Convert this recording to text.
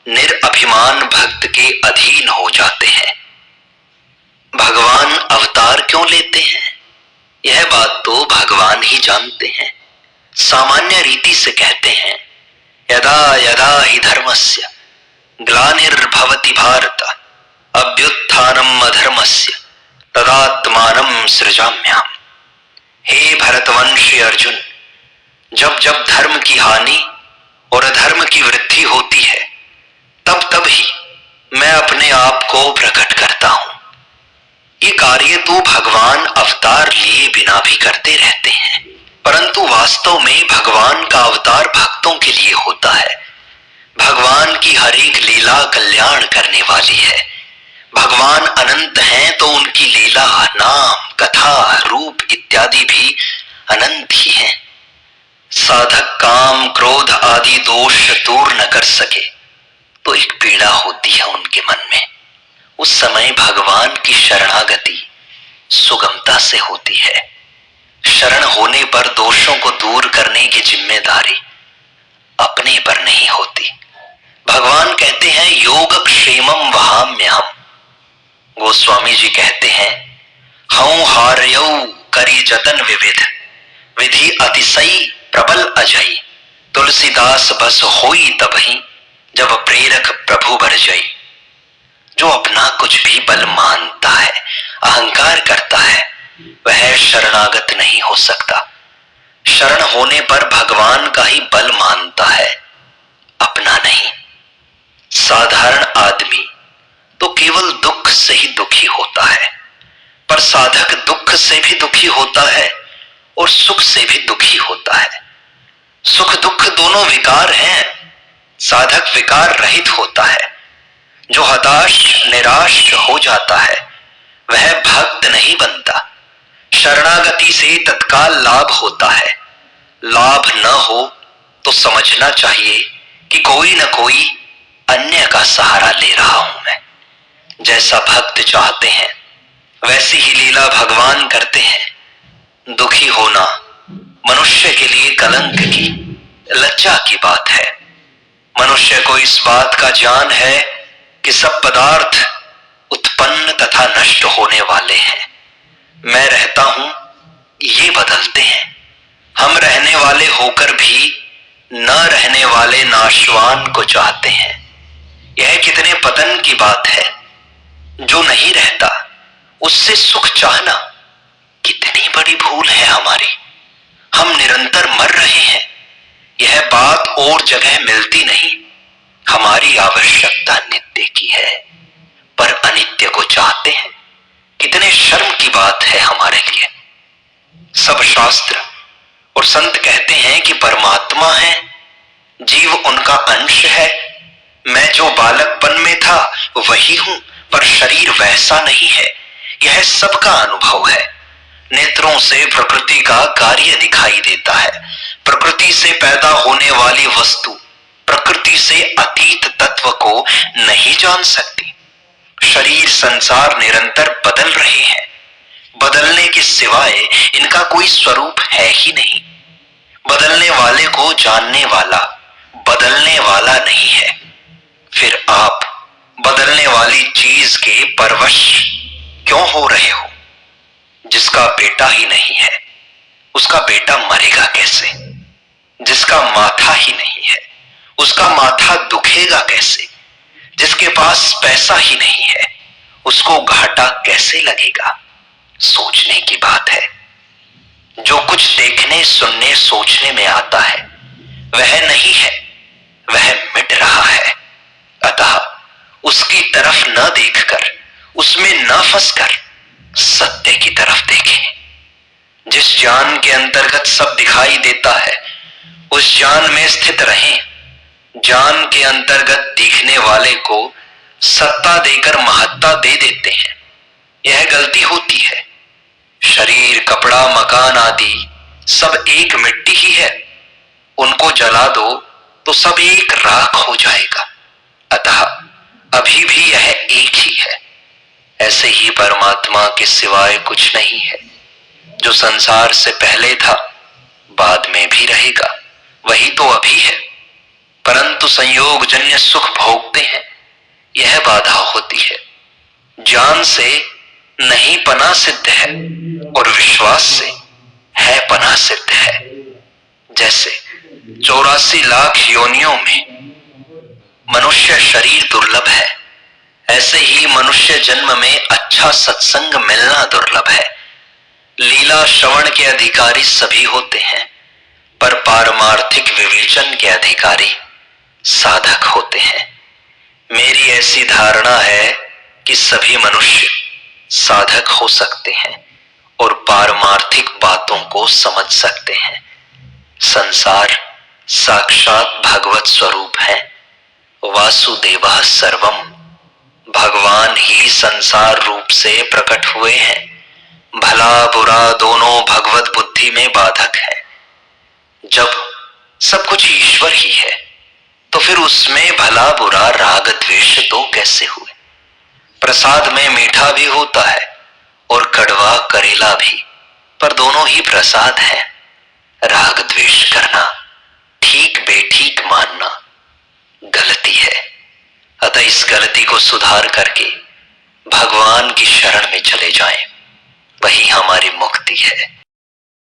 निरअभिमान भक्त के अधीन हो जाते हैं। भगवान अवतार क्यों लेते हैं, यह बात तो भगवान ही जानते हैं। सामान्य रीति से कहते हैं, यदा यदा हि धर्मस्य ग्लानिर्भवति भारत अभ्युत्थानम् अधर्मस्य तदात्मानं सृजाम्यहम्। हे भरतवंशी अर्जुन, जब जब धर्म की हानि और अधर्म की वृद्धि होती है तब तब ही मैं अपने आप को प्रकट करता हूं। ये कार्य तो भगवान अवतार लिए बिना भी करते रहते हैं, परंतु वास्तव में भगवान का अवतार भक्तों के लिए होता है। भगवान की हर एक लीला कल्याण करने वाली है। भगवान अनंत हैं तो उनकी लीला, नाम, कथा, रूप इत्यादि भी अनंत ही हैं। साधक काम क्रोध आदि दोष दूर न कर सके तो एक पीड़ा होती है उनके मन में। उस समय भगवान की शरणागति सुगमता से होती है। शरण होने पर दोषों को दूर करने की जिम्मेदारी अपने पर नहीं होती। भगवान कहते हैं, योग क्षेमम वहाम्यहम्। गोस्वामी जी कहते हैं, हऊं हार्यौ करी जतन विविध विधि अतिशय प्रबल अजय तुलसीदास बस होई तबहि जब प्रेरक प्रभु बरजई। जो अपना कुछ भी बल मानता है, अहंकार करता है, वह शरणागत नहीं हो सकता। शरण होने पर भगवान का ही बल मानता है, अपना नहीं। साधारण आदमी तो केवल दुख से ही दुखी होता है, पर साधक दुख से भी दुखी होता है और सुख से भी दुखी होता है। सुख दुख दोनों विकार हैं, साधक विकार रहित होता है। जो हताश निराश हो जाता है वह भक्त नहीं बनता। शरणागति से तत्काल लाभ होता है। लाभ न हो तो समझना चाहिए कि कोई न कोई अन्य का सहारा ले रहा हूं मैं। जैसा भक्त चाहते हैं वैसी ही लीला भगवान करते हैं। दुखी होना मनुष्य के लिए कलंक की, लज्जा की बात है। मनुष्य को इस बात का ज्ञान है कि सब पदार्थ उत्पन्न तथा नष्ट होने वाले हैं। मैं रहता हूं, ये बदलते हैं। हम रहने वाले होकर भी न रहने वाले नाशवान को चाहते हैं। यह कितने पतन की बात है। जो नहीं रहता उससे सुख चाहना कितनी बड़ी भूल है हमारी। हम निरंतर मर रहे हैं, यह बात और जगह मिलती नहीं। हमारी आवश्यकता नित्य की है, पर अनित्य को चाहते हैं। कितने शर्म की बात है हमारे लिए। सब शास्त्र और संत कहते हैं कि परमात्मा है, जीव उनका अंश है। मैं जो बालकपन में था वही हूं, पर शरीर वैसा नहीं है। यह सबका अनुभव है। नेत्रों से प्रकृति का कार्य दिखाई देता है। प्रकृति से पैदा होने वाली वस्तु प्रकृति से अतीत तत्व को नहीं जान सकती। शरीर संसार निरंतर बदल रहे हैं। बदलने के सिवाय इनका कोई स्वरूप है ही नहीं। बदलने वाले को जानने वाला बदलने वाला नहीं है। फिर आप बदलने वाली चीज के परवश क्यों हो रहे हो? जिसका बेटा ही नहीं है उसका बेटा मरेगा कैसे? जिसका माथा ही नहीं है उसका माथा दुखेगा कैसे? जिसके पास पैसा ही नहीं है उसको घाटा कैसे लगेगा? सोचने की बात है। जो कुछ देखने सुनने सोचने में आता है वह नहीं है, वह मिट रहा है। अतः उसकी तरफ न देखकर, उसमें न फंसकर सत्य की तरफ देखें। जिस ज्ञान के अंतर्गत सब दिखाई देता है उस ज्ञान में स्थित रहें। ज्ञान के अंतर्गत दिखने वाले को सत्ता देकर महत्ता दे देते हैं, यह गलती होती है। शरीर, कपड़ा, मकान आदि सब एक मिट्टी ही है। उनको जला दो तो सब एक राख हो जाएगा। अतः अभी भी यह एक ही है। ऐसे ही परमात्मा के सिवाय कुछ नहीं है। जो संसार से पहले था बाद में भी रहेगा, वही तो अभी है। परंतु संयोग जन्य सुख भोगते हैं, यह बाधा होती है। ज्ञान से नहीं पना सिद्ध है और विश्वास से है पना सिद्ध है। जैसे 84 लाख योनियों में मनुष्य शरीर दुर्लभ है, ऐसे ही मनुष्य जन्म में अच्छा सत्संग मिलना दुर्लभ है। लीला श्रवण के अधिकारी सभी होते हैं, पर पारमार्थिक विवेचन के अधिकारी साधक होते हैं। मेरी ऐसी धारणा है कि सभी मनुष्य साधक हो सकते हैं और पारमार्थिक बातों को समझ सकते हैं। संसार साक्षात भगवत स्वरूप है। वासुदेवः सर्वम, भगवान ही संसार रूप से प्रकट हुए हैं। भला बुरा दोनों भगवत बुद्धि में बाधक है। जब सब कुछ ईश्वर ही है तो फिर उसमें भला बुरा राग द्वेष तो कैसे हुए? प्रसाद में मीठा भी होता है और कड़वा करेला भी, पर दोनों ही प्रसाद है। राग द्वेष करना, ठीक बेठीक मानना गलती है। अतः इस गलती को सुधार करके भगवान की शरण में चले जाएं, वही हमारी मुक्ति है।